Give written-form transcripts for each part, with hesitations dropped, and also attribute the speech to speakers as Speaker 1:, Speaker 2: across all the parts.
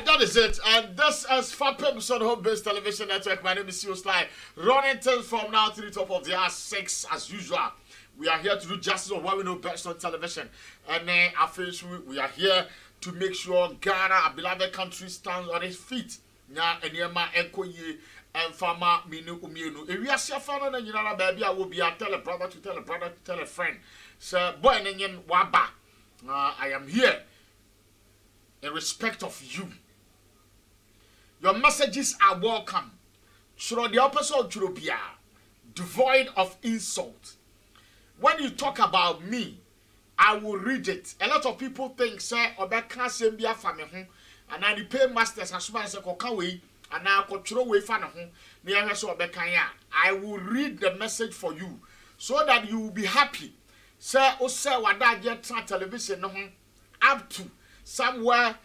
Speaker 1: That is it, and this is FAPEM SO home-based television network. My name is CEO Sly, running things from now to the top of the hour 6 as usual. We are here to do justice on what we know best on television, and we are here to make sure Ghana, our beloved country, stands on its feet. Now, Enyema Enkoye and Fama Minu Umienu. If we are seeing na nyina baby, I will be a tell a brother to tell a brother to tell a friend. So, boy, Nenyen Waba, I am here in respect of you. Your messages are welcome. Should the opposite be devoid of insult. When you talk about me, I will read it. A lot of people think, say, Obeka Sembia family, and I pay masters as well as a cockaway, and I control way fan home, near so Obekaya. I will read the message for you so that you will be happy. Say, oh, say, what I get television up to somewhere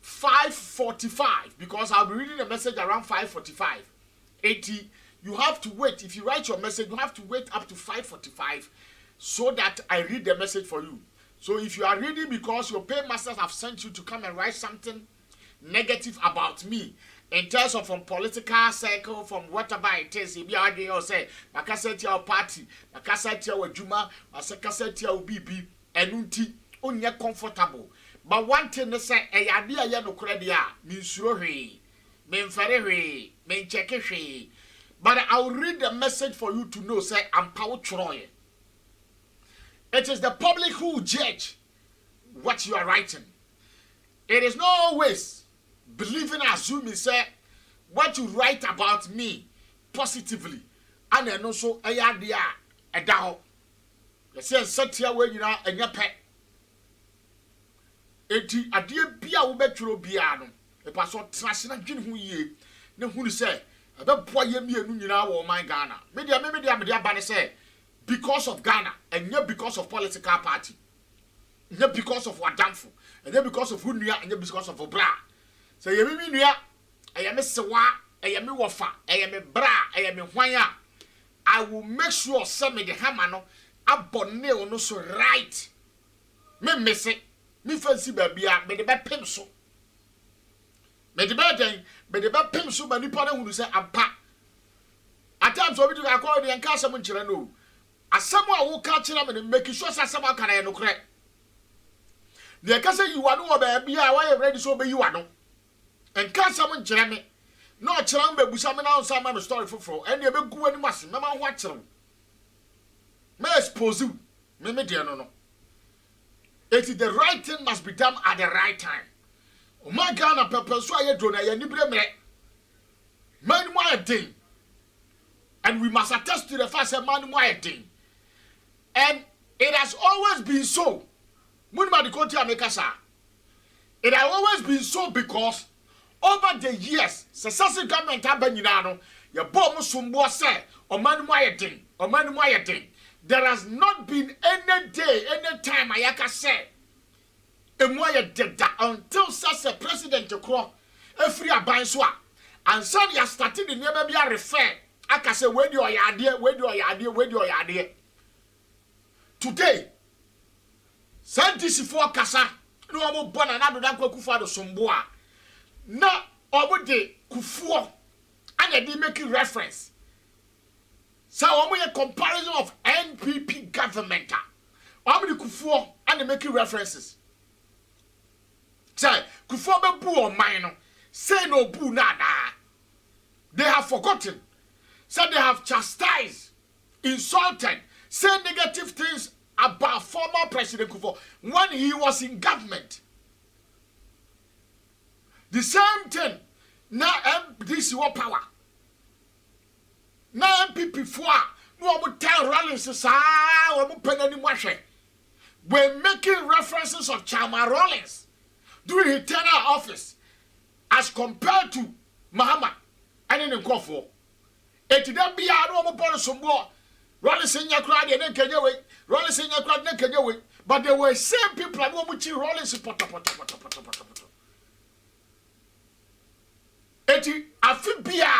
Speaker 1: 5:45, because I'll be reading the message around 5:45. 80. You have to wait. If you write your message, you have to wait up to 5:45 so that I read the message for you. So if you are reading because your paymasters have sent you to come and write something negative about me in terms of from political circle, from whatever it is, if you are say, Bakaseti our party, Bakaseti our Juma, Bakaseti our BB, and unti, unye comfortable. But one thing they say, a idea ya no credit, mean sure, mean ferry, mean check. But I'll read the message for you to know, say, I'm power Troy. It is the public who will judge what you are writing. It is not always believing, assuming, say, what you write about me positively. And then also, a idea, a down. You say, set here where you are, and your pet. Eti adie bia wo betwero bia no e pa so trase na dwene hu yie ne hu ni say e be boa ye mienu nyina wo man Ghana media aba ne say because of Ghana and not because of political party, not because of wadamfo, and not because of hunua, and not because of obra. So ye mi nua e ye me sewa e ye me wofa e ye me bra e ye me hwan I will make sure say me the hammer no abone no so right me miss it. Me fancy baby me de FAPEM SO. Me de FAPEM SO mani pa na hunu say ampa. At times obi do akọ de enka asem nkyere no. Asem a wo ka kyere me make sure say asem aka na no kre. De ka say you anu baby a why ready so be you anu. Enka asem nkyere me. No kyere me busa me na unsa ma me story foforo. Ene e be gu ani mase me ma ho akyere. Me expose you. Me de no. It is the right thing must be done at the right time. O my Ghana FAPEM SO aye drone aye nibre mre. Man mo aye. And we must attest to the fact that man mo aye. And it has always been so. Munima di konti amekasa. It has always been so because over the years, successive government aba nyina no, ye bo mo sombo say o man mo aye. There has not been any day, any time Ayaka said, until such a president to crawl a free abanswa. And so you started the never be a refer. I can say, where do your idea? Today, send this for Kasa, no more born another than Kufa Somboa. Now, over the Kufu, and they did make reference. So, I'm a comparison of NPP government. I'm the Kufu and they making references. Say, Kufu be boo or mine. Say no boo nada. They have forgotten. So they have chastised, insulted, said negative things about former President Kufu when he was in government. The same thing. Now this your power. Now MPP for no more tell rallies we're making references of Chama Rollins during his tenure office as compared to Mahama ane ne nkofo eti da bia no mo bɔ so bo Rollins nya kra de ne kanya we Rollins nya kra de ne kanya we but there were same people and wo chi Rollins poto eti afi bia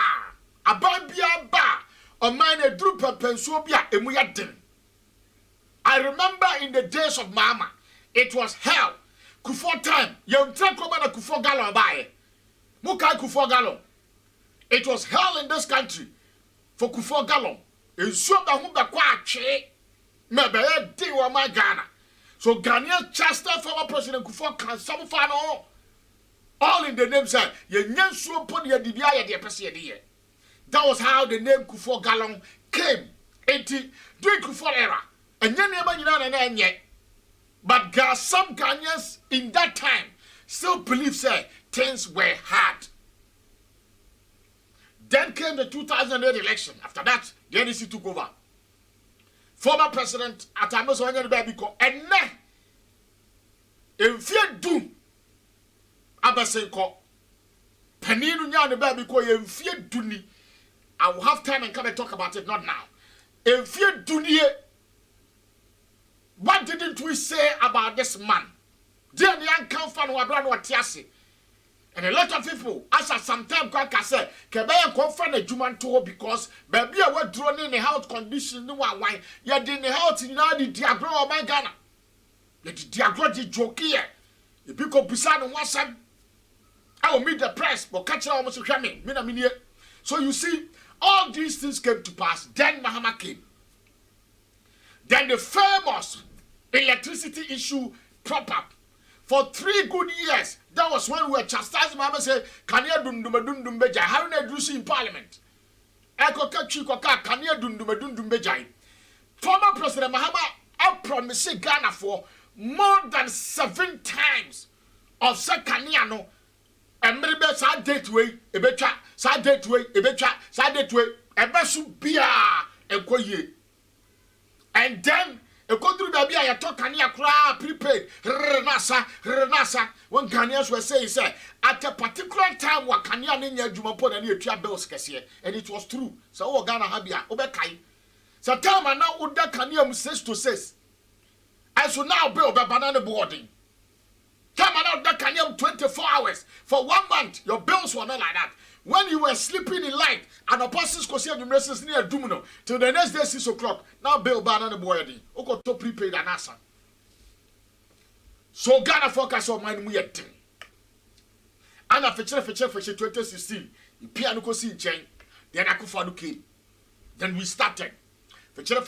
Speaker 1: aban bia ba o man e duru FAPEM SO bia emu ya den. I remember in the days of Mama it was hell Kufo time yem tra ko na Kufo Gallon bae mukai Kufo Gallon. It was hell in this country for Kufo Gallon. Ensuo ba hu ba kwa atwe me be dey wa my Ghana. So Ghanaian Chester former President Kufo can some fan all in the name say ye nyansuo pon ye dibia ye de pese ye de. That was how the name Kufo Gallon came. During Kufo era enye ne ba nyina na enye. But some Ghanaians in that time still believe say things were hard. Then came the 2008 election. After that, the NDC took over. Former President Atameso Wanyane Baby ko enne emfie du abesenko paninu nya ne baby ko emfie du ni. I will have time and come and talk about it, not now. Emfie du ni. What didn't we say about this man? Dear young fan wa bra no tiase. And a lot of people, as I sometimes can say, Kebeya confront a human to because baby I was drawn in a health condition, no one why you didn't health in the diagram of my Ghana. The diagram is joke here. If you go beside one son, I will meet the press, but catch it almost coming. So you see, all these things came to pass. Then Mahama came. Then the famous electricity issue propped up. For 3 good years, that was when we were chastising Mama say, Kanya dundum beja, how na do in parliament? Eko kachi koka Kanya dundum beja. Former President Mahama I promised Ghana for more than 7 times of say Kanya no. And maybe sa date way, ebecha, sa date way, ebecha, sa date way, ebesu bia ekoye. And then a country baby, I talk Kanya cry prepaid, renasa. When Ghanaians were saying, at a particular time, what Kanya Ninya Jumapon and your trap bills, and it was true. So, oh, Ghana Habia, Obekai. So, tell me now, what that Kanya says to says. I should now build a banana boarding. Come on out that Kanya 24 hours. For 1 month, your bills were not like that. When you were sleeping in light, and apostles could see the near Dumino till the next day 6 o'clock. Now Bill Banana Boyadi. Oko to prepaid an answer. So Ghana focus on mine we thing. And a feature 2016. You piano ko see chain. Then Akufo came. Then we started. Feature.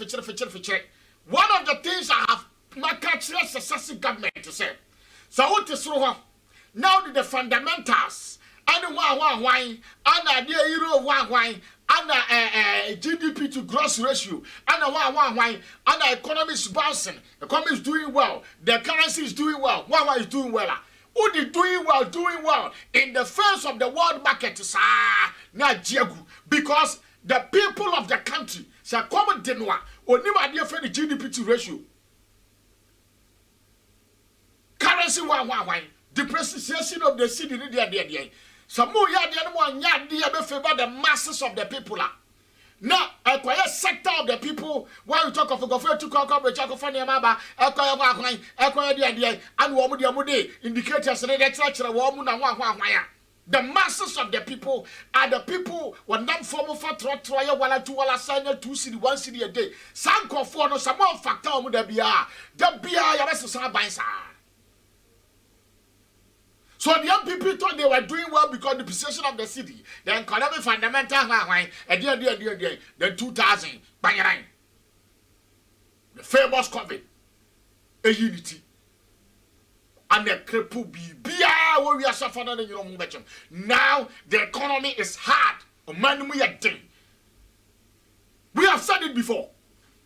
Speaker 1: One of the things I have my country successive government to say. So what is wrong? Now the fundamentals. And why, and a euro why, and GDP to gross ratio, and why, and the economy is bouncing, the economy is doing well, the currency is doing well, why is doing well. Who is doing well in the face of the world market, because the people of the country say common denwa, or never idea for the GDP to ratio. Currency why, depreciation of the city, some more yard favor the masses of the people. Now, a quiet sector of the people, while you talk of a government to call up a Chacofania Maba, and Womudia indicators and etc. Woman and Waya. The masses of the people are the people when non formal for trial while 2 city, 1 city a day. Some conform some more factor with the BR, Yabasa by side. So the young people thought they were doing well because the possession of the city. Then economic fundamental then 2000 Bangarang. The famous COVID, a unity. And the cripple be where we are suffering in your momentum. Now the economy is hard. We have said it before.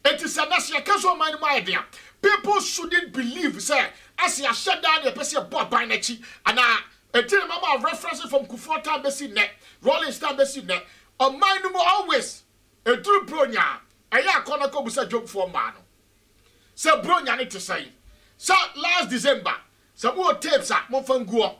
Speaker 1: It is a national casual mind idea. People shouldn't believe, say, as you shut down your person bought by Nechi, and a tell mama references from Kufo time besi net, Rolling Star besi net, or mind always a true bronya, a ya konako busa joke for man. So bronya need to say. So last December, some more tapes at Mofanguo.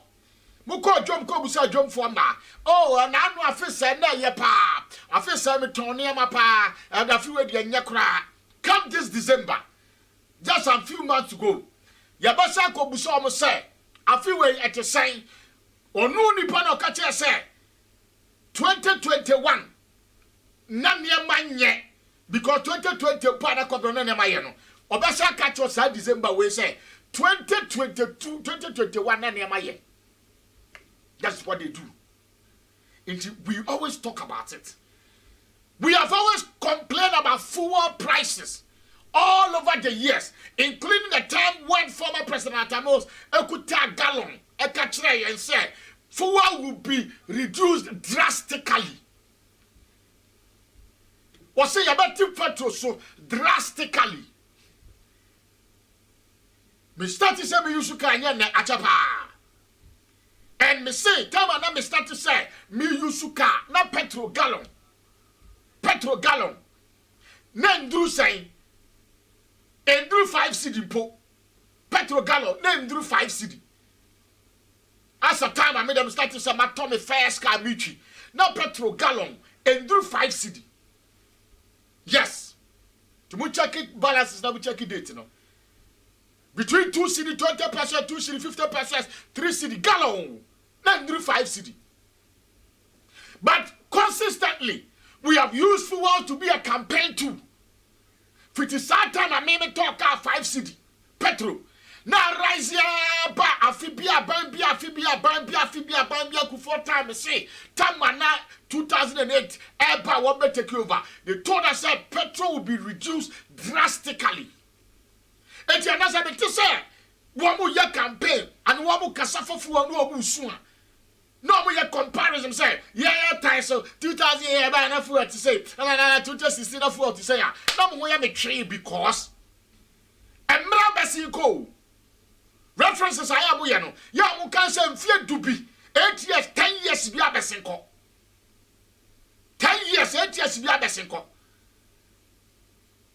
Speaker 1: Muko jom ko busa jom for ma. Oh, and I know I feel say na ye pa. I feel say me turn near my pa. And I feel we dey nyakra. Come this December. Just a few months ago. Yabasa ko busa mo say. I feel we at the same. Onu nipa na ka che say 2021. Na manye because 2020 pa na ko na maye no. Obasa ka che say December we say 2022 2021 na maye. That's what they do. We always talk about it. We have always complained about fuel prices all over the years, including the time when former President Atamos could take a gallon, and said fuel will be reduced drastically. Or say about petrol so drastically. Me start to say me use kanya na achapa. And me say, time and me start to say, me use car, not petrol gallon. Petrol gallon. Then do say, and do 5 cedi po. Petrol gallon, then do 5 cedi. As a time I made them start to say, my Tommy first car michi. Now petrol gallon, and do 5 cedi. Yes. To me check it balances, now we check it date, you know. Between 2 cedi, 20%, 2 cedi, 50%, 3 cedi gallon, then do 5 cedi. But consistently, we have used fuel to be a campaign tool. For the sad time, I made me talk about 5 cedi petrol. Now rise here, afibia, for time, say, time 2008, Eba will take over. They told us that petrol will be reduced drastically. And you know what to say? One more year campaign and one more cassava for one more soon. No more year comparison. Say, yeah, so 2000 year by enough to say, and 2016 to say, no more year tree because and Mabasi go. References I have, you know, you can say, fear to be 8 years, 10 years, be a besenko. 10 years, 8 years, be a besenko.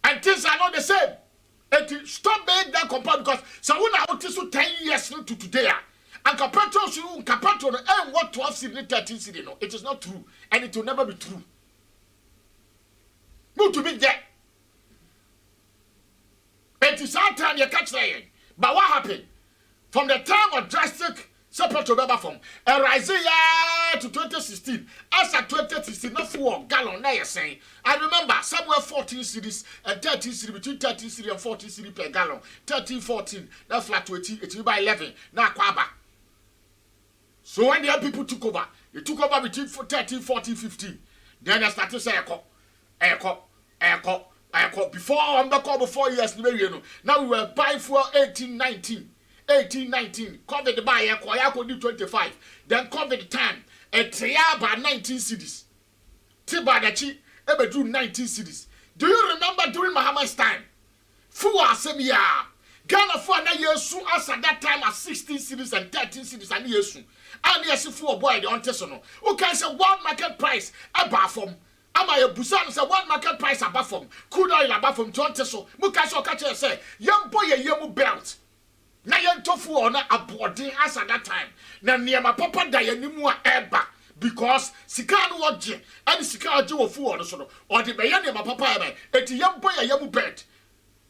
Speaker 1: And things are not the same. And stop being that compared because someone out to 10 years to today. And compared to and what 12 city, 13 city, no, it is not true. And it will never be true. Move to be there. It is our time you catch that. But what happened? From the time of drastic separate to Baba from Isaiah to 2016, as at 2016, not for gallon, now you're saying. I remember somewhere 14 cities and 13 cities, between 13 cities and 14 cities per gallon. 13, 14, that flat 20, it will be by 11, now Kwaba. So when the other people took over, they took over between 13, 14, 15. Then I started to say, echo. Before, I'm back over 4 years, now we were buying for 18, 19. 18, 19, COVID by Echo, do 25. Then COVID time, a triaba 19 cities. Tibadachi, ever do 19 cities. Do you remember during Muhammad's time? Fua Semia, Ghana for a year soon as at that time at 16 cities and 13 cities and years soon. And yes, for a boy, the Ontesono. Okay, so one market price above from. Ama Busan say one market price above from. Crude oil above from John Teso. Mukaso catch say, young boy a yemu belt. Na yen tofu ona abode as at that time. Na niema papa da yanimu a eba because sika no oje and sika oje wo fu ono so no. Or the be niema papa eba eti yem boy ya yemu bed.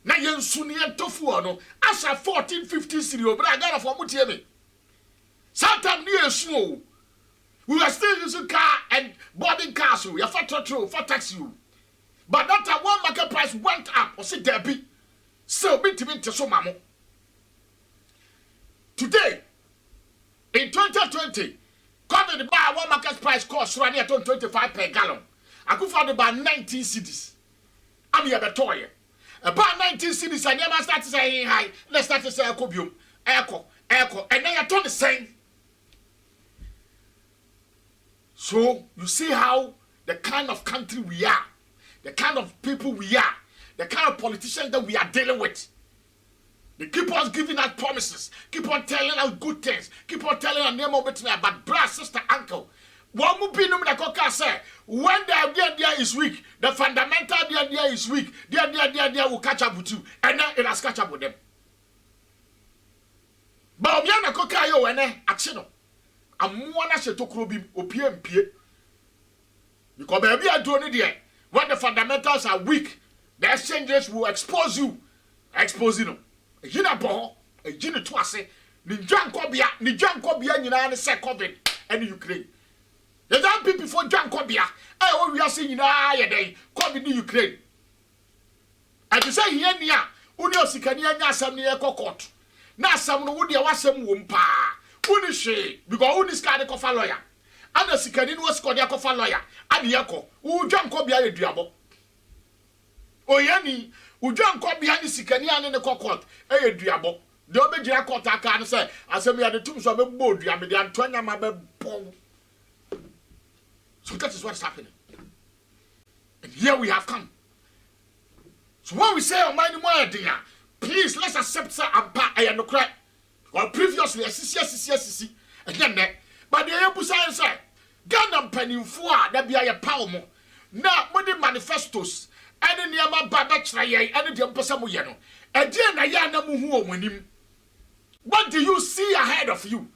Speaker 1: Na yen su ne yen tofu ono as a 14 15 city obra Ghana for mutie me. Sometimes near snow. We were still using car and boarding cars. We are for taxi. But that time one market price went up or say Debbie. So bit to so mamo. Today, in 2020, COVID buy one market price cost running at 25 per gallon. I could find about 19 cities. I'm here at toy. About 19 cities, and never start to say hi. Let's start to say echo, and then I told the same. So you see how the kind of country we are, the kind of people we are, the kind of politicians that we are dealing with. They keep on giving us promises, keep on telling us good things, keep on telling us name of it, but brother, sister, uncle. One more be no that say when the idea is weak, the fundamental idea is weak, the idea will catch up with you, and then it has catch up with them. But Obiana Koka yo ene action. amoa na hye tokro bi opie mpie because baby adro ne de when the fundamentals are weak the exchanges will expose you no yina bo yini to ase ni dwankobia nyina ne se covid and Ukraine the young people for dwankobia o wi ase nyina ye den covid ni Ukraine and you say here nia uni osikani anya asam ne court na asam no wo de wasam wo mpa uni she because uni ska de kofa lawyer ana sikani no sko de kofa lawyer ade yeko wo dwankobia ye duabo oyani udwankobia ni sikani ane ne court e duabo de obegira court aka no say asam ya de tum so be bodu ya me de antonya ma be bon. So that is what is happening. And here we have come. So when we say oh my more please let's accept sir ampa e no cry. Or previously sisi again that but the abu say Ghana mpanimfo a da bia ye paw mo na modi manifestos ene niama ba chra ye ene de mpesa mo ye no e die na ya na mu hu omanim. What do you see ahead of you?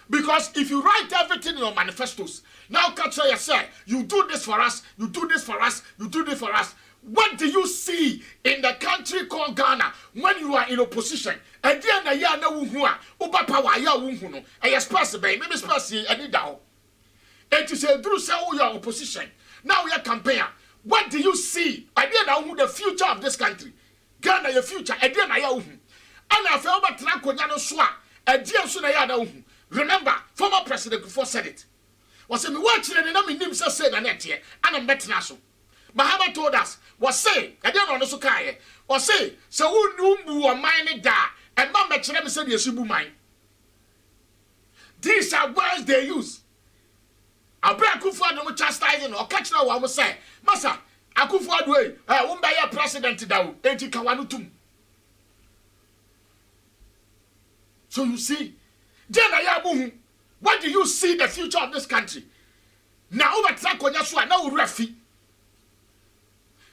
Speaker 1: Because if you write everything in your manifestos, now catch you say, you do this for us, you do this for us, you do this for us. What do you see in the country called Ghana when you are in opposition? And then a year no who uba power ya wunhuno. I express maybe express any down. It is a true say your opposition. Now we are campaign. What do you see? I didn't know the future of this country. Ghana your future. I didn't know. And I felt about Trankonyano Swa. I didn't know. Remember, former President before said it. Was in watching and I mean say that net here and I'm better national. Mahama told us, was say, I don't know so kai, or say, so who knew or mine da, and Mamma Chem said yes, you mine. These are words they use. I'll break Kufa no chastising or catch now, I will say, Massa, Akufa way, I won't buy a president down, 80 Kawanutum. So you see, what do you see the future of this country? Now over Trankonyaswa, now refi.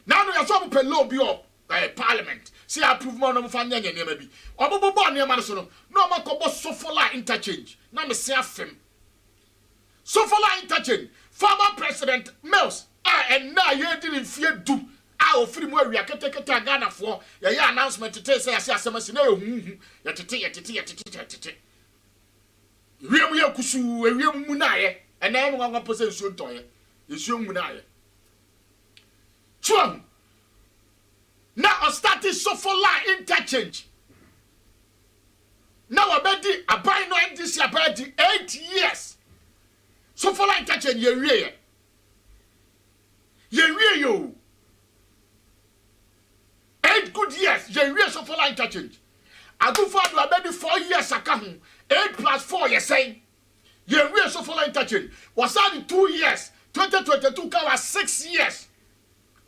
Speaker 1: Now we are so open low bio parliament. See approve more no fanya nye maybe. Obobo bo ne man so no. No man ko bo sofola interchange. Na me say afem. Sofola interchange. Former President Mills and now you didn't fear do. Ah ofiri mu awia kete Ghana for ye announcement to say asem na hu ya tete. Wiem ye kusu ewiem mu na ye. And na no person nsuo ntoye. Nsuo mu na ye. Trump. Now I started Sofola interchange. Now I bet I buy no this year about 8 years. Sofola interchange ye yo. 8 good years ye Sofola interchange. I go for I bet 4 years aka 8 plus 4 you say. Ye Sofola interchange. Was that 2 years? 2022 cover 6 years.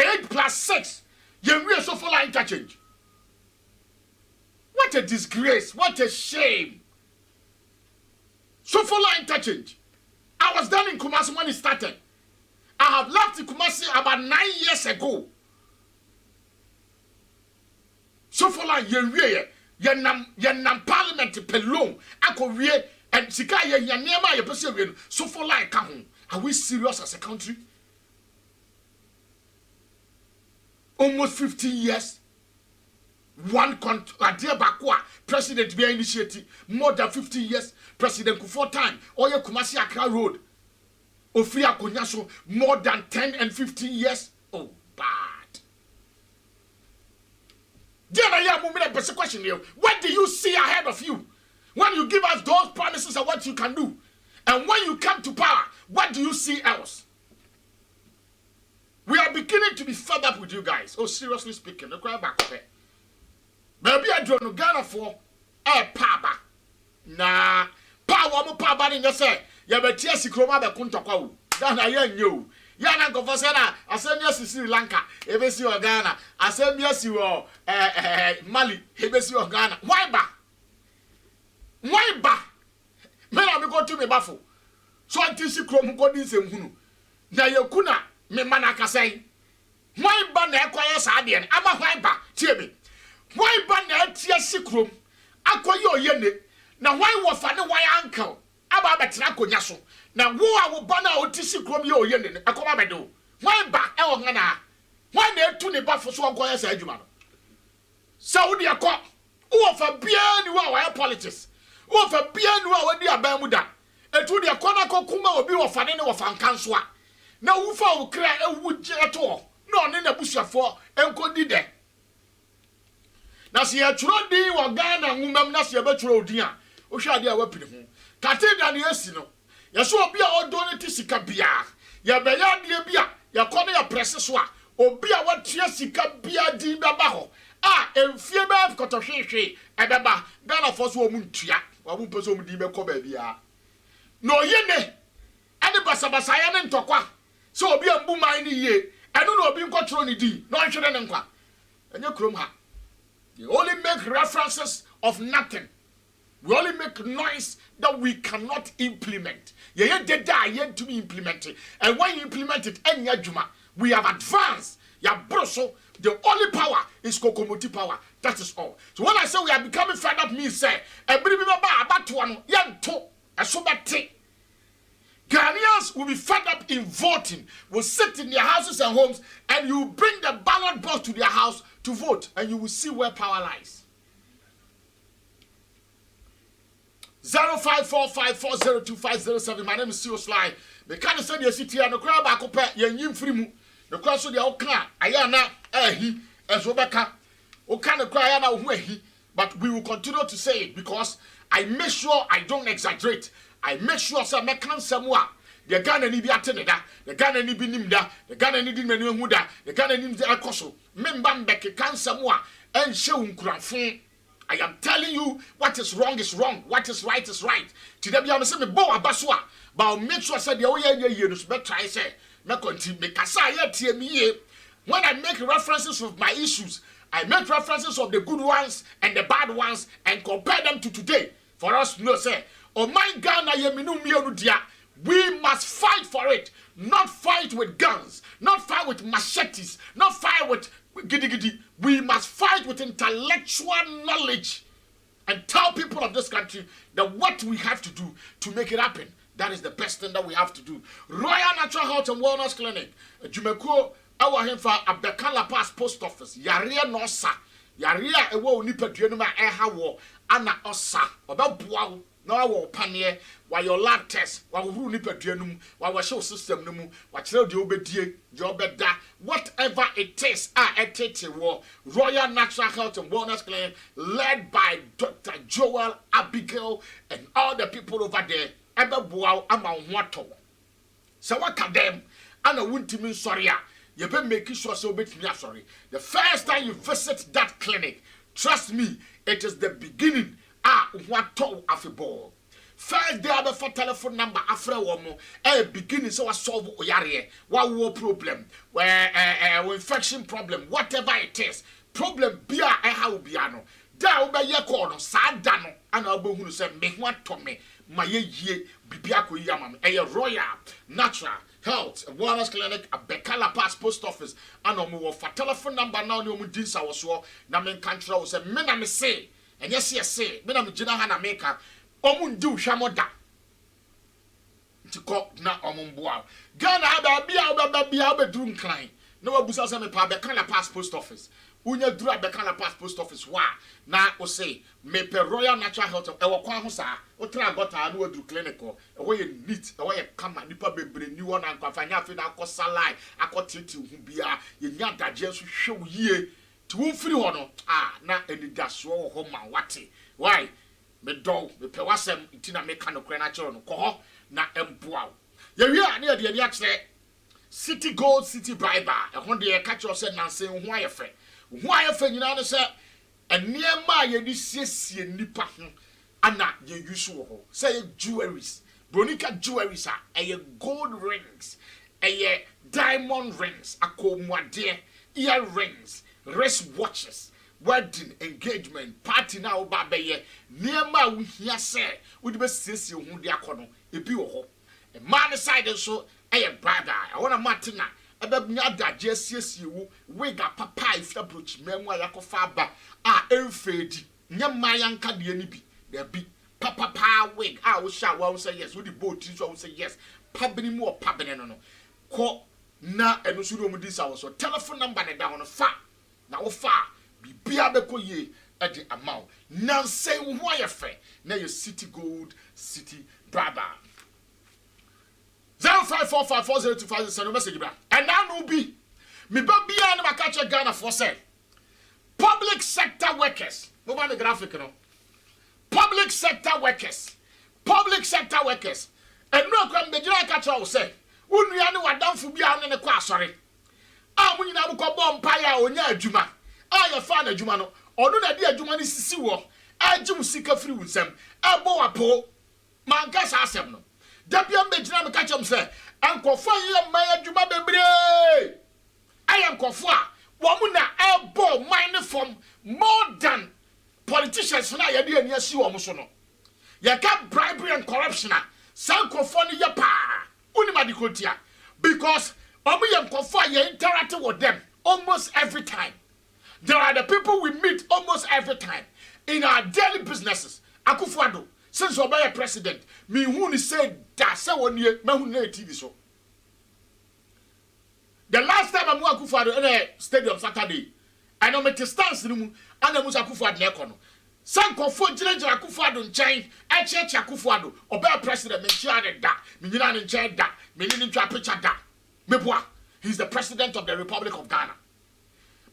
Speaker 1: 8 plus 6. You Sofola interchange. What a disgrace. What a shame. Sofola interchange. I was done in Kumasi when it started. I have left Kumasi about 9 years ago. Sofola yenam parliament pelong. Ako wie and sika yenema ye pese wie. Sofola ka ho. Are we serious as a country? Almost 15 years. One idea bakwa president be initiative more than 50 years. President Kufuor time. Oye Kumasi Accra Road. Ofri Akonyaso more than 10 and 15 years. Oh, bad. Question here. What do you see ahead of you? When you give us those promises of what you can do, and when you come to power, what do you see else? We are beginning to be fed up with you guys. Oh, seriously speaking, look right back there. Maybe I don't Ghana for a papa. Nah, power mo papa in your say. Ya betia si kroma be kuntokwa. Ghana ye nyo. Ya na go for say na asem si Sri Lanka, ebesi o Ghana, asem si o Mali, ebesi o Ghana. Why ba? Why ba? Me na me go to me bafo. So anti si krom go din sem hunu. Na ye kuna me manaka say. Why ba na ekwaye sa de n ama why ba tie me. Why ba na atia si krom akoye oyene na why wo fa ne why uncle aba betra konya so na wo a wo ba na otisi krom ye oye ne akoma bedo wan ba e wo ngana wan na etu ne ba fo so ogoya sa adwuma no saudi akọ wo fa bia ni wa politics wo fa bia ni wa di aban mu da etu de akọ na kokuma obi wo fa ne wo fa nkanso a na wo fa wo kra ewu je to no ne na busuafo enkodi de na se ya turo din wo Ghana nwumam na se ya beturo odin a o hwa de a wapini ho cathedral ne asi no ya so obi a odonate sika bia ya beya de bia ya kone ya press so a obi a watua sika bia din baba ho a emfie ba kotohwehwe ebeba Ghana fo so o mu ntua wa mu pese o mu din be ko ba bia no yene ane basabasa ya ne ntokwa so obi ambu man ni ye eno no obi nkotro ni din no nhwere ne nkwa enye krom ha. They only make references of nothing. We only make noise that we cannot implement. Yeah, data yet to be implemented. And when you implement it, we have advanced. Yeah, broso. The only power is kokomoti power. That is all. So when I say we are becoming fed up, me say, Ghanaians will be fed up in voting, will sit in their houses and homes, and you bring the ballot box to their house to vote, and you will see where power lies. 0545402507. My name is CEO Sly. The kind of say city and the crowd back up yen free mu. The crowd so the okra ayana ehi ezobeka. Okana cry ayana uhi. But we will continue to say it because I make sure I don't exaggerate. I make sure say me kan samwa. The Ghana ni bi ateneda, the Ghana ni bi nimda, the Ghana ni di menu huda, the Ghana ni di akoso. Memba mbeke kan samwa enhye unkurafon. I am telling you what is wrong, what is right is right. Today be am say me bo abaso a, but I'll make sure say the oye ye no so be try say me continue me kasa ye tie me ye. When I make references of my issues, I make references of the good ones and the bad ones and compare them to today for us to know say, oh my Ghana ye minu mienu dia. We must fight for it, not fight with guns, not fight with machetes, not fight with giddy giddy. We must fight with intellectual knowledge and tell people of this country that what we have to do to make it happen, that is the best thing that we have to do. Royal Natural Health and Wellness Clinic, Jumeko, our him for Abekala Pass Post Office, Yaria Nosa, Yaria Ewo Nipa Duenuma Ehawo, Anna Osa, Obabuau. No our panier, while your lab test, while we run nipaduanum, while we show system no, what tell the obedient, your beda, whatever it is, Royal Natural Health and Wellness Clinic, led by Dr. Joel, Abigail, and all the people over there, Ebabuau, Amawato. So what can them? And I wouldn't mean sorry. You better make sure so bit me sorry. The first time you visit that clinic, trust me, it is the beginning. What to afiball. First day I for telephone number after womo beginning so I solve oyare what problem where infection problem whatever it is problem bia how biano da oba ye call no sa da no ana obohunu say me ho to me ma ye yie bibia ko yama me Royal Natural Health Wellness Clinic Abekala Pass Post Office ana mo for telephone number now ni omu dinsa wo so na me kan kira wo say me na me say. And yes, say, me na me jina hana meka, omundi ushamoda. Tiko na omumboa. Ghana abe drum klein. No abusa se me pa Bekala Pass Post Office. Unya dru Bekala Pass Post Office wa. Na o say, me pe Royal Natural Health e wo kwan ho sa. O tra gota na dru clinical. E wo ye neat, e wo ye kama nipa bebre ni won an kwafanya afi na akosalai, akotiti hu bia, ye nya daje so hwe yie. To free one na enidaso ho ma wate why me do me pe wasem ntina me kan okra na kire no ko na emboa ye wi a na de akire city gold city briber e ho de e ka kire se nanse ho ayefe nyina no se eniema ye di siesie nipa ho ana ye yusu ho say jewelries bronica jewelries a gold rings a diamond rings akomuade earrings wrist watches, wedding, engagement, party now babeye, near my wihia say, would be sissy who de akono, a pure a man side so, a brother, I want a martina, a babnyada, just you, wig up papa if you approach memoir yakofaba, every fade, near my young cadianibi, there be papa wig. I will shout. I will say yes. With the boat, I will say yes. Pabini more pabini no. Call na enusudo mu this hour. So telephone number ne down fa. Na wo fa. Bibia beko ye at the amount. Now say why you fe. Now your city gold, city brother. 05454025 send a message bra. And now no be. Me baby and my catch Ghana for say. Public sector workers. Move on the graphic no. Public sector workers. Public sector workers. And no come be jira catch will say. Unua ne wadamfo bia ne kwa asore. Ah munyina mu ko bom paya onya adwuma. Ah ya fa na adwuma no. Ono na di adwuma ne sisi wo. Agye sika firi wunsam. Ebo wapo. Manka sa asem no. Dabia mbegyina me catch am say. Ankofo ye man adwuma bebre. I am Kofua. Womuna elbow mine from more than politicians na yadi ani asi wo so no. Ya ka bribery and corruption. San Kofo ni ya pa. Unima di kotia. Because omu yam Kofo ye interact with them almost every time. There are the people we meet almost every time in our daily businesses. Akufo-Addo since Obama president, me hu ni say da se woni ma hu na TV so. The last time I moved Akufo-Addo in a stadium Saturday, I know me to stand in and I moved Akufo-Addo nekono. Sanko for Jilaj Akufo-Addo nchain, I church Akufo-Addo, Obey president, me share da, me nina nchain da, me nina ncha picture da. Me boa, he's the president of the Republic of Ghana.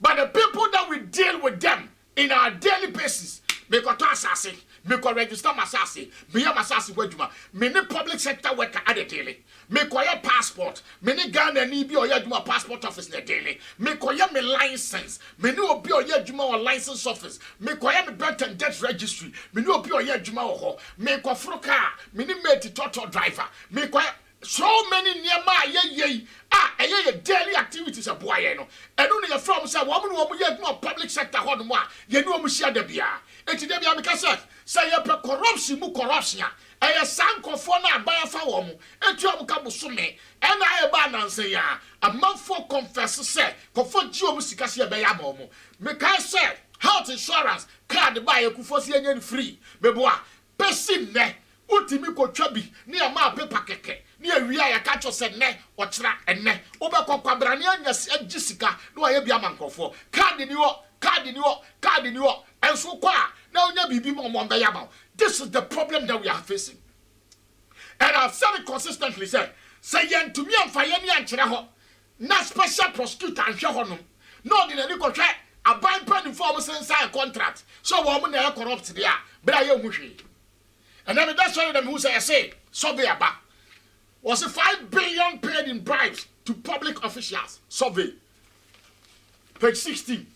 Speaker 1: But the people that we deal with them in our daily basis, me ko to asase, me ko register masase, me ya masase wadwuma, me ne public sector worker at the daily. Me koye passport, me ne Ghana ni bi oye adwuma passport office na daily. Me koye me license, me ne obi oye adwuma or license office. Me koye me birth and death registry, me ne obi oye adwuma ho. Me ko fro car, me ne mate toto driver. Me koye so many niema ye eye daily activities aboye no. Enu ne from say wo mu ye adwuma public sector ho no a ye ne omu hia da bia. Enti da bia me ka say ye pe corruption mu corruption. Eye sankofo na abaya fa wo mu etu am ka bosome e na aye ba nanse ya amanfo confess say kofo ji omu sika se be ya ba mu me ka say health insurance card ba ye kufo se enya free beboa pesin ne utimi kotwa bi ne ama paper keke ne awia ya ka cho se ne ochira enne obekọ kwabrane anya agisika no aye bia mankofo card ni wo enso kwa na onya bibi mo be ya ba. This is the problem that we are facing. And I've said it consistently, say yen to me and Fayeni and Chiraho, not special prosecutor and Shahono. No, in any contract, a bind pen informers and sign contract. So woman are corrupt there, but I am mushy. And then that's why them who say, survey about. Was a 5 billion paid in bribes to public officials. Survey. Page 16.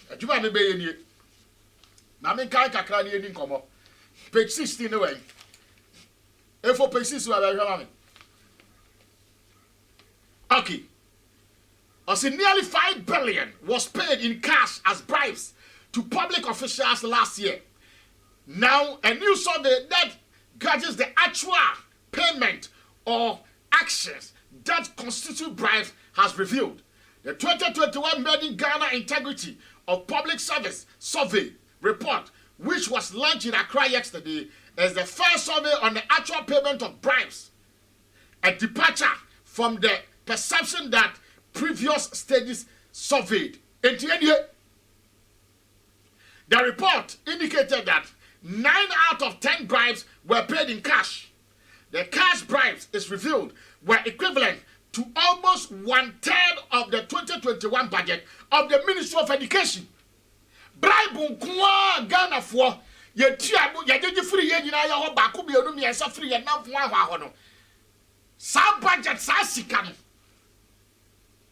Speaker 1: Do you want to be in here? Now, I can't cry any come Page 16 away. And for page 16, okay. I see nearly 5 billion was paid in cash as bribes to public officials last year. Now, a new survey that gauges the actual payment or actions that constitute bribes has revealed. The 2021 Made in Ghana Integrity of Public Service Survey report, which was launched in Accra yesterday, is the first survey on the actual payment of bribes, a departure from the perception that previous studies surveyed. The report indicated that 9 out of 10 bribes were paid in cash. The cash bribes, is revealed, were equivalent to almost 1/3 of the 2021 budget of the Ministry of Education. Bribe kwa Ghana for ye tia ye jeje free ye nyina ya ho ba ko bi onu mi esa free ye na fo ahwa no sa budget sa sika no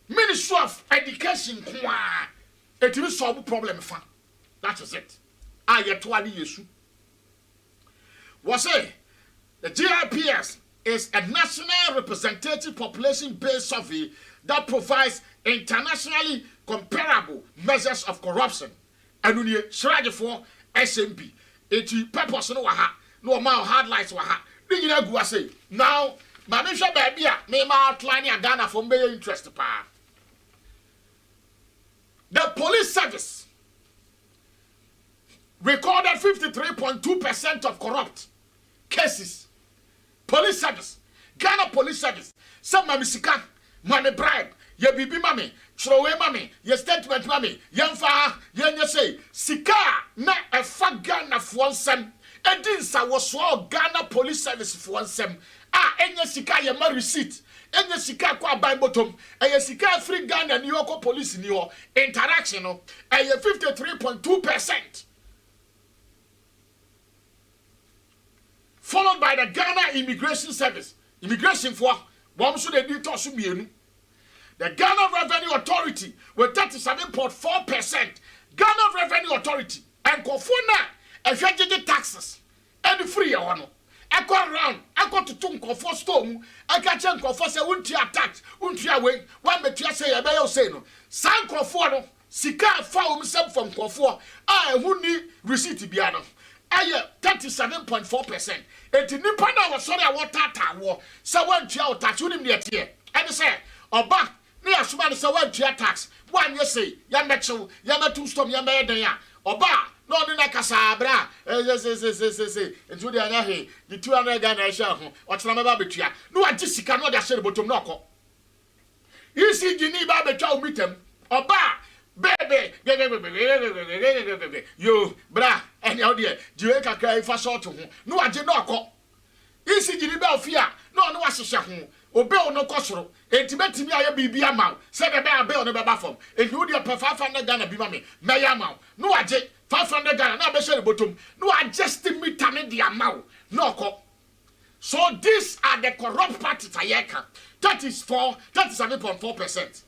Speaker 1: Ministry of Education kwa etimi solve problem fa. That is it. Aye to ani yesu was say the GIPS is a national representative population-based survey that provides internationally comparable measures of corruption. And when you shrage for SMP, it's purpose no ha, no more hard lights wa ha. Then you go say, now, Manisha baby, me ma outline a Ghana for me interest pa. The police service recorded 53.2% of corrupt cases. Police service, Ghana police service. Some mami sika, mami bribe, ye bibi mami, chrowe mami, ye statement mami, yemfa, ye say sika na efa Ghana for nsem. Edinsa was Ghana police service for nsem. Enye sika ye ma receipt. Enye sika kwa buy bottom. Enye sika free Ghana New York police ni ho interaction no. Enye 53.2%. Followed by the Ghana Immigration Service. Immigration for one should they do to mienu. The Ghana Revenue Authority with 37.4%. Ghana Revenue Authority and Kofuna and taxes. And free one. I go around, I go to Tunko storm, I catch Uncle for say untia tax, untia way, one betia say a bayo say no. San Kofono, Sika found himself from Kofo, I who need receipt biano. Aye 37.4%. Eti nipa na was sorry what tata war. So one tia tax unim near tier. And say, Oba, near Suman so one tia tax. One you say, Yamecho, Yamatu storm Yamaya. Oba, no na kasabra. And to the other, the 200 Ghana shell, or Tramaba betia. No, I just cannot just say the bottom knock. You see, Geneva betrayal meet him. Oba. Baby, you, bra, and your dear, Jamaica cry for short to whom. No, I did not call. Is it the bell fear? No, no, I shall obey no costro. Intimate me, I be a mouth. Said a bear bell on the bathroom. And you dear 500 Ghana be mammy. May amount. No, I did 500 Ghana, not be sure bottom. No, I just me tammy the amount. No call. So these are the corrupt parties I can. That is 37.4%.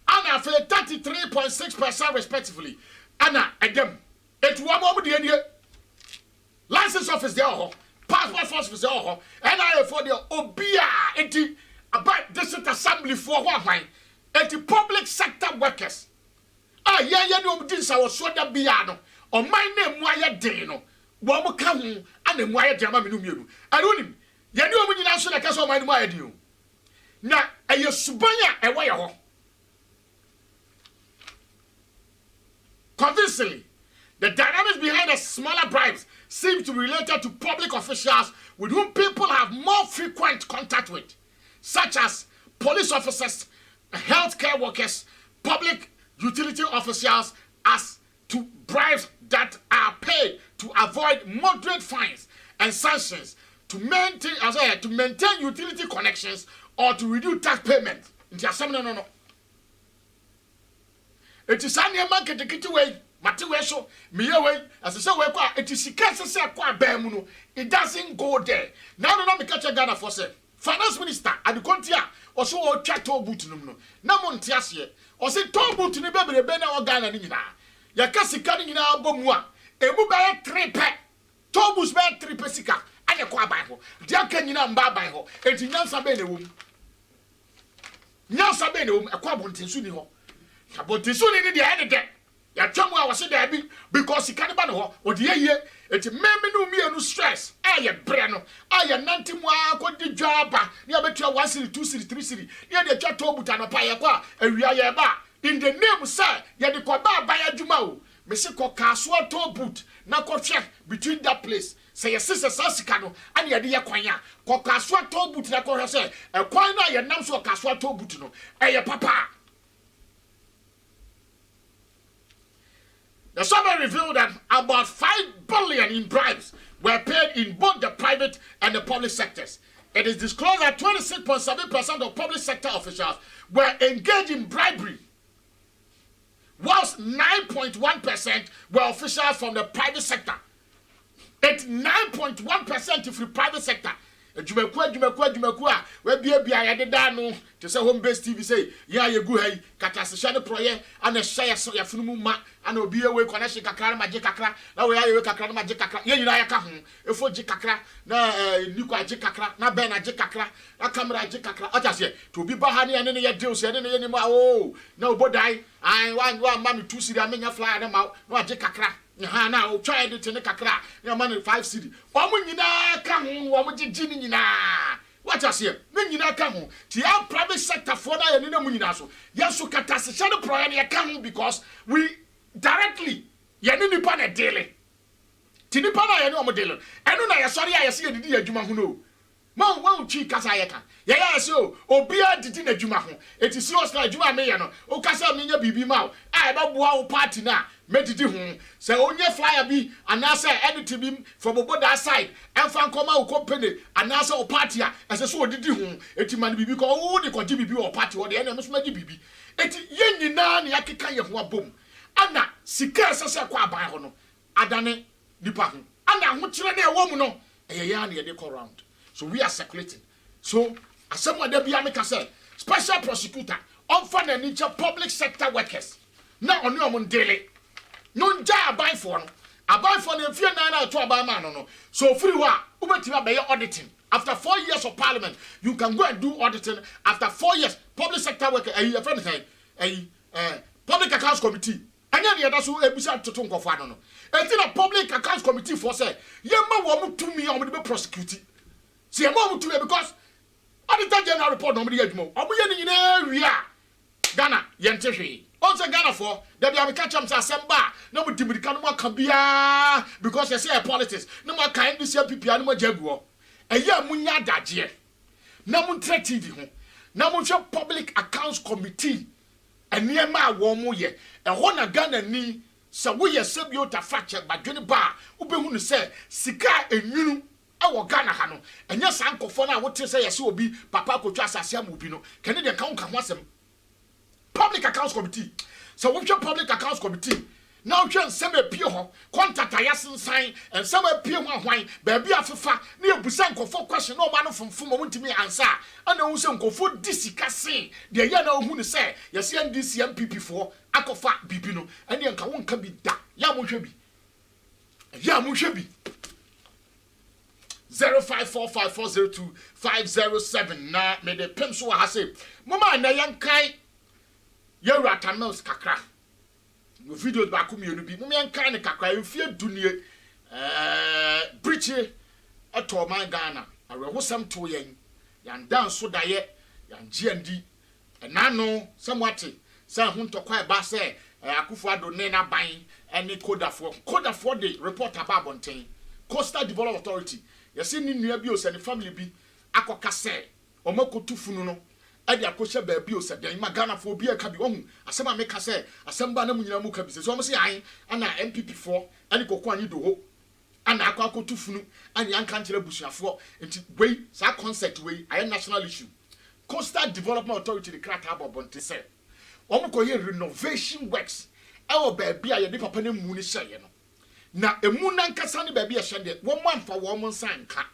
Speaker 1: Anna for 33.6% respectively. Anna again. It one more the license office there, passport office there, and I for the Obia enti about district assembly for one enti public sector workers. Yeah, no this I was so that biano. On my name why day no. Womo kahu and why jama minu. I don't him. Ya no mun na so na kaso my why do. Na aye subanya e why ho. Convincingly, the dynamics behind the smaller bribes seem to be related to public officials with whom people have more frequent contact with, such as police officers, healthcare workers, public utility officials, as to bribes that are paid to avoid moderate fines and sanctions to maintain utility connections or to reduce tax payment. No. It is an market to get away, Matiwesho, Miaway, as I say, it is a qua bemuno. It doesn't go there. Now, no, me catch a Ghana for say. Finance Minister, at the Contia, or so or chat to Butinum. No Montias or say to boot in the baby, Bena or Ghana Nina. Yakasi cutting in our bomwa. A mobile 3 pack. Tobus bad 3 pesica, and a qua bible. Jacan in a babiho, and in Nansa Benum. Nansa Benum, a quabont in Suniho. But the soon in the end of that, ya chumwa was there because he can't ban her or the year. It may be no stress. I am Breno. I am Nantimwa, got the job. Near between 1 city, 2 city, 3 city. Near the Chatobutana Payaqua, and we are ba. In the name, sir, ya the Quaba by a Jumao. Mr. Casua toe boot, now go check between that place. Say your sister Sassicano and your dear Quanya. Casua toe boot, na go say, a quina, your name so Casua toe boot, no. Hey, papa. The survey revealed that about 5 billion in bribes were paid in both the private and the public sectors. It is disclosed that 26.7% of public sector officials were engaged in bribery, whilst 9.1% were officials from the private sector. It's 9.1% of the private sector. Jumekua, where be dano to say HOMEBASETV say, yeah, you go hey, Katasha proye, and a share so ya funuma, and will be away connection kakra, magic kakra, now we are a kakra, magic kakra, yeah, if for jikakra, na Nuka jikakra, na bena jikakra, na camera jikakra, I just say, to be bahani and any deals, and any more, oh, no, but I want mammy 2 city, I mean, you fly them out, no jikakra. Now try it in the kakra, your money 5 city. Woman, come, woman, Jinina. What I say, Nina come, the private sector for that and in a muninaso. Yes, so Catasha Proya come because we directly, Yanini Pana daily. Tinipa na ye ne omodelo. Eno na ye sori a ye se didi adwuma ho no. Ma wo chi kasa ye ka. Ye ya se o obi a didi na adwuma ho. Eti serious na adwuma me ye no. O kasa me nya bibi ma o. A e ba boa wo party na me didi ho. Se onye flyer bi anase edit bi from oboda side. Emfa nkoma wo company anase o party a ese so odidi ho. Eti man bibi ko wo de ko bibi o party wo de e na me so ma bibi. Eti ye nyina na yakeka ye ho abom. Ana sika sese kwa aban ho no. Adane nipa ho. Ana ho kire na e wo mu no. Ya na ye dey call round. So we are circulating. So asem da bia make say special prosecutor on for the nature public sector workers. Now on your daily. No ja aban for no. Aban for the fear na to aban man no. So free wa ubetima be auditing. After 4 years of parliament, you can go and do auditing. After 4 years, public sector worker a friend say public accounts committee. Anya the other so ebisa to tunko fa no. Enti na public accounts committee for say yema wo mu tumi o mo be prosecute. See, I'm going to because Auditor General report nobody had more. I'm going to area Ghana, Yanteshi. Also, Ghana for that we catch them Samba. No more Timothy can be because they say politics. No more kind this year, people, no more Jaguar. A year Munya Dajier. No more TV. No more public accounts committee. And near my warm year. A one Ghana ni. So we are subject fracture by Johnny Bar. Ube say Sika and you. Awo Ghana ha no enya sankofo na wote say yesi obi papa kotwa asase amobi no kene de kan ho asem public accounts committee so we public accounts committee now hwe nsem apie ho contact ayasensan nsem apie ho ahwan ba bia afefa na ebusa nkofo question no ma no fomfom mo ntimi ansa ana hu se nkofo disika sen de ya na hu ne say yesi NDC MPP fo akofa bibi no ene nka wonka bi da ya mo hwe bi ya mo hwe bi 0545402507 na me de FAPEM so ha say mama na yankai yewra tamels kakra no videos ba ko mienu bi mama yankai ne kakra enfie dunie briche eto man Ghana awehosam to yen yan dan so daye yan GND enano samwate sa ho ntokwa ba say akufo ado ne na ban ene kodafo de report about bonten Coastal Development Authority. You see, ni abuse and family be akokase or mokotu funu no. Adi akosha be abuse then Ghana for be a kabi on. Asema make say asamba na munyina mu kabi. So say ayin ana MPP4 ani kokwa ni do ho. Ana akotu funu ani anka nkyere busuafo enti wey sa concept wey ayi national issue. Coastal Development Authority the crack abobonte say. Omo ye renovation works. Ewo be bia ye de papa na mu ni hye no. Na emu na nkasa ne ba bia hye de wo manfa wo mo nsanka.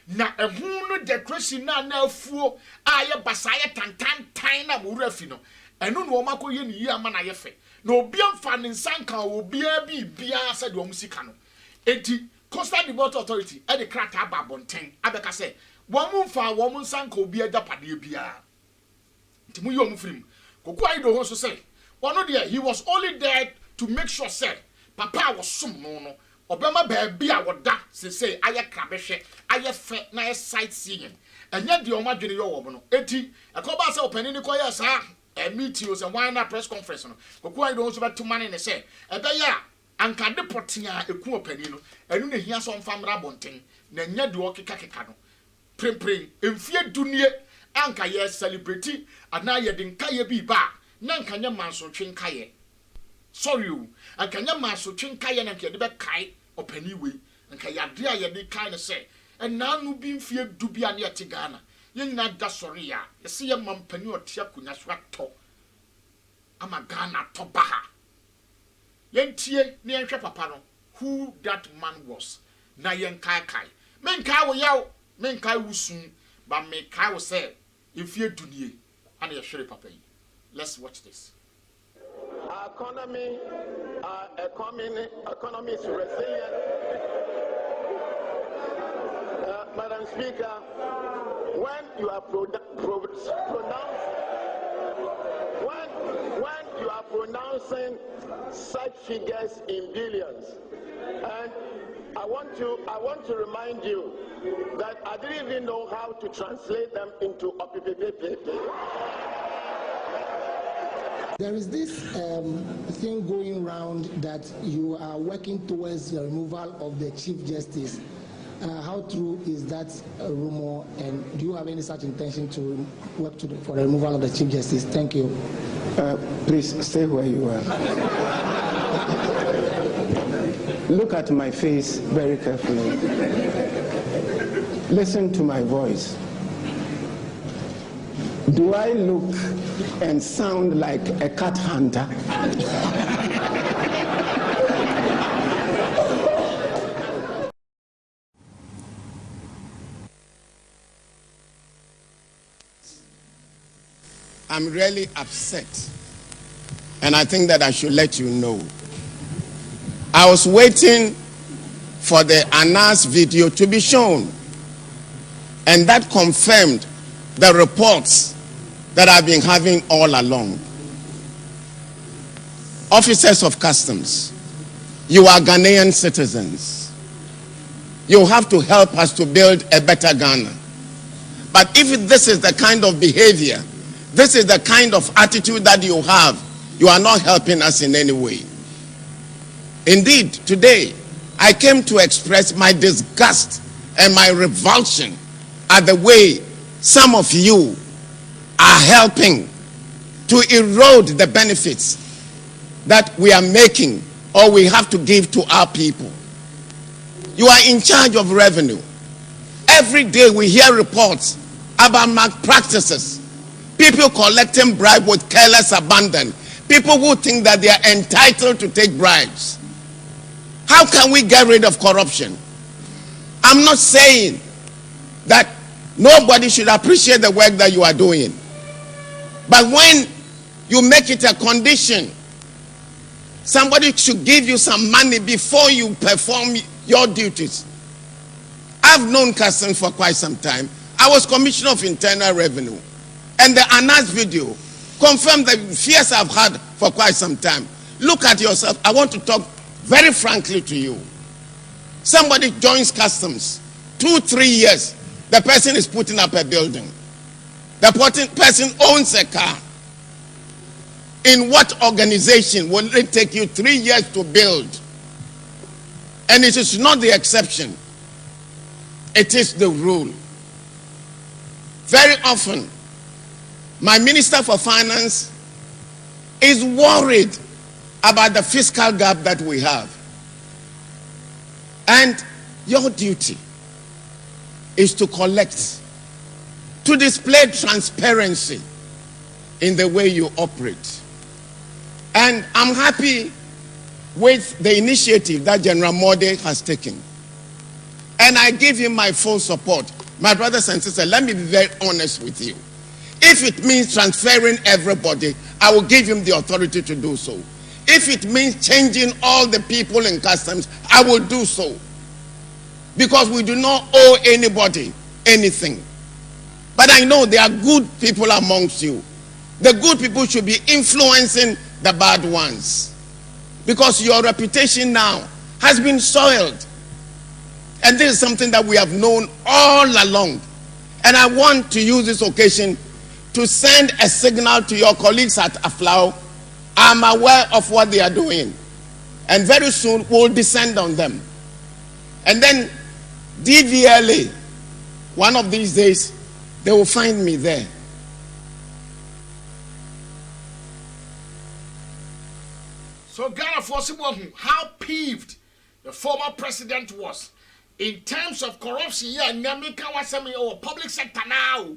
Speaker 1: Na ehun no decoration na afuo aye basa ye tantan na mo rafi no. Enu no makoye ni yi ama na ye fe. Na obi amfa ne nsanka obi a bia se de o musika no. Enti Coastal Development Authority e de crack ababonten abeka say wo mo mfa wo mo nsanka obi agapade bia. Nti mu yi o mu firim. Kokwa ido ho so say one there he was only there to make sure say papa was some no obema baby a woda say aye krabehwe aye fe na aye sightseeing enya de o madwene yo wo no eti ekoba say opani ni koye sa meeting was a wine press conference no kokwa ido ho so beto mane ne say ebeya anka de potia eku opani no enu ne hia so mfamra bonten na enya de o keka no prempren emfie dunie anka ye celebrate ana ye de nka ye bi ba na nka nya manso twenka ye sorry o anka nya manso twenka ye na nke de be kai opani we nka yade a ye de kai ne se enanu bi mfie du bia na ye te Ghana ye nyina da sorry ya ye se ye mampani otia kunya so ato ama Ghana to baha yentie ne yenhwe papa no who that man was na yen kai men kai wo yaw men kai wusun ba me kai wo say mfie dunie ana ye hwere papa yi. Let's watch this.
Speaker 2: Our economy is resilient. Madam Speaker, when you are pronouncing such figures in billions, and I want to remind you that I didn't even know how to translate them into OPPPP.
Speaker 3: There is this thing going round that you are working towards the removal of the Chief Justice. How true is that rumor, and do you have any such intention to work for the removal of the Chief Justice? Thank you.
Speaker 4: Please stay where you are. Look at my face very carefully. Listen to my voice. Do I look and sound like a cat hunter? I'm really upset, and I think that I should let you know. I was waiting for the Anas video to be shown, and that confirmed the reports that I've been having all along. Officers of customs, you are Ghanaian citizens. You have to help us to build a better Ghana. But if this is the kind of behavior, this is the kind of attitude that you have, you are not helping us in any way. Indeed, today, I came to express my disgust and my revulsion at the way some of you are helping to erode the benefits that we are making or we have to give to our people. You are in charge of revenue. Every day we hear reports about malpractices. People collecting bribes with careless abandon. People who think that they are entitled to take bribes. How can we get rid of corruption? I'm not saying that nobody should appreciate the work that you are doing. But when you make it a condition, somebody should give you some money before you perform your duties. I've known Customs for quite some time. I was Commissioner of Internal Revenue. And the Anas video confirmed the fears I've had for quite some time. Look at yourself. I want to talk very frankly to you. Somebody joins Customs, 2-3 years, the person is putting up a building. The person owns a car. In what organization will it take you 3 years to build? And it is not the exception. It is the rule. Very often, my Minister for Finance is worried about the fiscal gap that we have. And your duty is to collect, to display transparency in the way you operate. And I'm happy with the initiative that General Mode has taken. And I give him my full support. My brothers and sisters, let me be very honest with you. If it means transferring everybody, I will give him the authority to do so. If it means changing all the people in Customs, I will do so. Because we do not owe anybody anything. But I know there are good people amongst you. The good people should be influencing the bad ones. Because your reputation now has been soiled. And this is something that we have known all along. And I want to use this occasion to send a signal to your colleagues at Aflao. I'm aware of what they are doing. And very soon we'll descend on them. And then DVLA, one of these days, they will find me there.
Speaker 1: So Ghana for how peeved the former president was in terms of corruption. Yeah, Nyamika wasami or public sector now.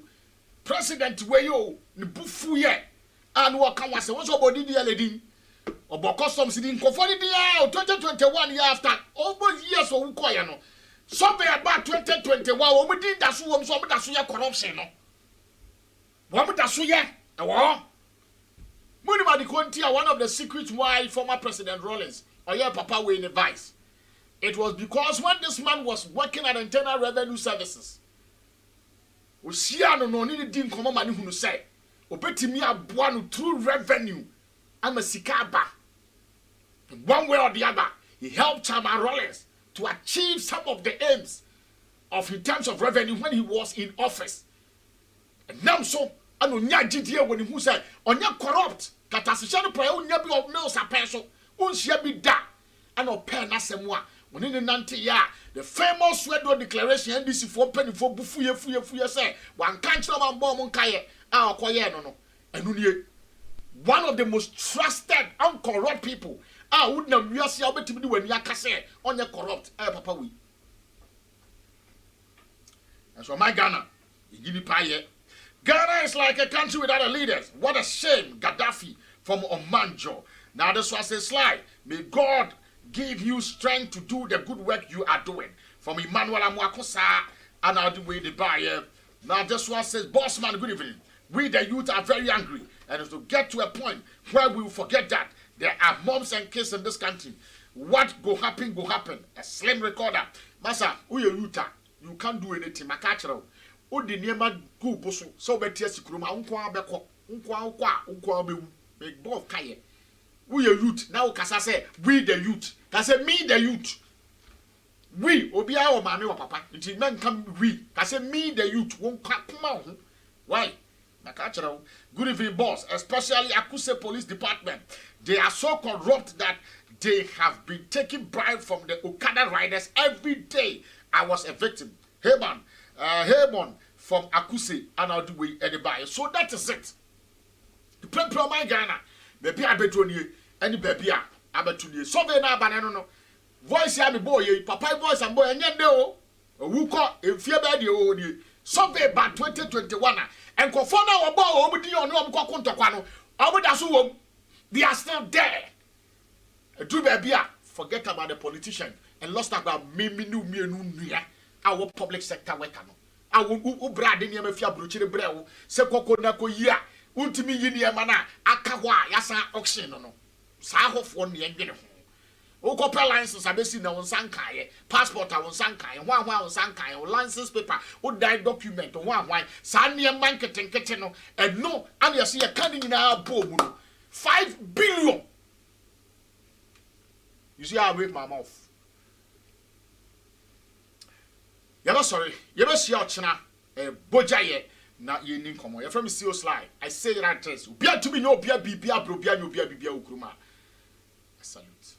Speaker 1: President Weyo Nbufu ye and what was body the lady or customs in Kofoni 2021 year after almost years or Ukoyano. Somewhere about 2021, we did that so that's corruption. No, what that's a war. Munimadi Kontia, one of the secrets why former President Rollins or your papa were in the vice. It was because when this man was working at Internal Revenue Services, we see no need to come money who say, Obetimi abuanu through revenue. I'm a sikaba. One way or the other, he helped Chairman Rollins to achieve some of the aims of in terms of revenue when he was in office. And now so, I know GDA when he said, on your corrupt, katasehye no prayer unya bi of mills apenso unhia bi da ana open na semwa woni ne nante ya the famous Swedo declaration NDC for penny for bufuye say wan kan kire man bom nkaye a okoye no enu nie one of the most trusted and corrupt people would na wiase obetimi ni wani akase onye corrupt papa we. And so my Ghana is like a country without a leaders. What a shame. Gaddafi from Omanjo. Now this was a slide. May God give you strength to do the good work you are doing. From Emmanuel Amwakosa and out the way the buyer. Now this one says, boss man, good evening. We the youth are very angry. And to get to a point where we will forget that there are moms and kids in this country. What go happen, go happen. A slim recorder. Masa, who you you can't do anything. Makachero. O de niema go boso. So betia sikuruma. Unkwa beko. Unkwa bewu. Make both kaye. We are youth. Now kasa say we the youth. Kasa me the youth. We obia o mami wa papa. Nti men come we. Kasa me the youth. Won't come out. Why? Good evening, boss. Especially Akuse Police Department. They are so corrupt that they have been taking bribe from the Okada riders every day. I was a victim. Hey man from Akuse and I'll do way anybody. So that is it. The people of my Ghana, baby I bet on you, any baby I bet on you. So they now banana voice ya me boy, papa voice and boy and yendo. Who call if fear bad you. So they by 2021 and Kofona or Bow over the on Kontoquano. They are still there. Do baby, forget about the politician and lost about me our public sector worker. I will brad in your fia bruchy brew, Sekoko Nako ya, ultimi yinia mana, Akawa, Yasa auction no. Saho for the engine. Okopa license abesi na wonsankaye passport a wonsankaye hwan wonsankaye license paper o die document hwan sa ne marketing kete no no and you see a can nyina bo mu no 5 billion. You see how I wave my mouth. You're sorry. You're see ochna bojaye na ye nin komo. You from CEO slide. I say that test. Bia to be no bia bibia bro bia no bia bibia ukruma. Salute.